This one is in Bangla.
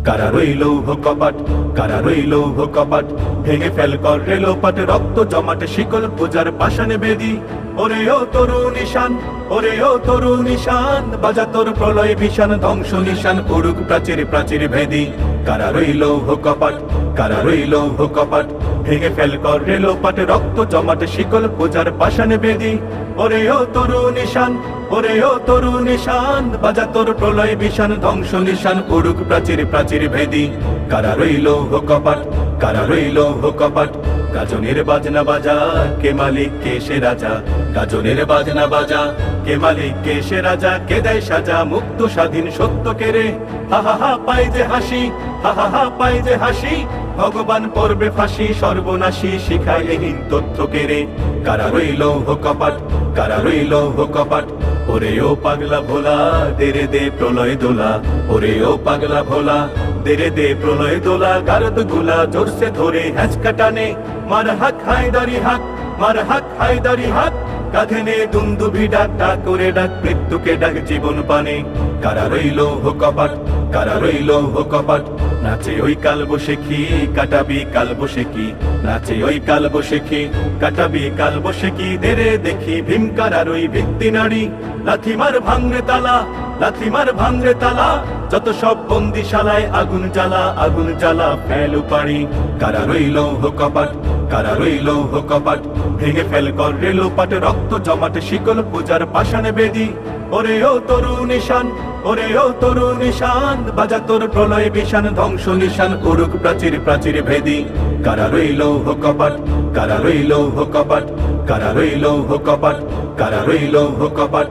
কারা রইল কপাট, কারা রইল কপাট, ভেঙে ফেল কর রেলোপাট, রক্ত জমাটে শিকল পূজার পাষাণে বেদি। ওরে ও তরু নিশান, ওরে ও তরু নিশান, বাজা তোর প্রলয় ভীষণ ধ্বংস নিশান, পড়ুক প্রাচীর প্রাচীর ভেদি। কারা রইল কপাট, কারা রইল কপাট, ভেঙে ফেল কর রেলোপাট, রক্ত জমাটে শিকল পূজার পাষাণে বেদি। ওরে ও তরু নিশান, ওরে ও তরু নিশান, বাজা তোর প্রলয় ভীষণ ধ্বংস নিশান, পড়ুক প্রাচীর প্রাচীর ভেদি। কারা রইল কপাট, কারা রইল কপাট, গাজনের বাজনা বাজা, কে মালিক কে সে রাজা। গাজনের বাজনা বাজা, কে মালিক কে সে রাজা, কে দেয় সাজা মুক্ত স্বাধীন সত্য কেড়ে। হা হা হা পাই যে হাসি, হা হা হা পাই যে হাসি, ভগবান পড়বে ফাঁসি সর্বনাশী, শিখায় এহীন তথ্য কেড়ে। কারা রইল কপাট, কারা রইল কপাট, ওরে ও পাগলা ভোলা, দেরে দে প্রলয় দোলা। ওরে ও পাগলা ভোলা, দেরে দে প্রলয় দোলা, গারদ গুলা জোরসে ধরে হ্যাঁচকা টানে। মার হাক হায়দারি হাক, মার হাক হায়দারি হাক, কাঁধে নে দুন্দুভি ডাক, ডাক করে ডাক মৃত্যুকে ডাক জীবন পানে। কারা রইল কপাট, কারা রইল কপাট, নাচে ওই কাল বসে কি কাটাবি কাল বসে কি। নাচে ওই কাল বসে কি কাটাবি কাল বসে কি, দেরে দেখি ভীম কারার ওই ভিত্তি নারী। লাথি মার ভাঙরে তালা, লাথি মার ভাঙরে তালা, যত সব বন্দিশালায় আগুন জ্বালা, আগুন জ্বালা ফেলু পারি। কারা রইল কপাট, কারা রইল কপাট, ভেঙে ফেল কর রেলোপাট, রক্ত জমাটে শিকল পূজার পাষাণে বেদি। ওরে ও তরু নিশান, ওরে ও তরু নিশান, বাজা তোর প্রলয় ভীষণ ধ্বংস নিশান, উড়ুক প্রাচীর প্রাচীর ভেদি। কারা রইল কপাট, কারা রইল কপাট, কারা রইল কপাট, কারা রইল কপাট।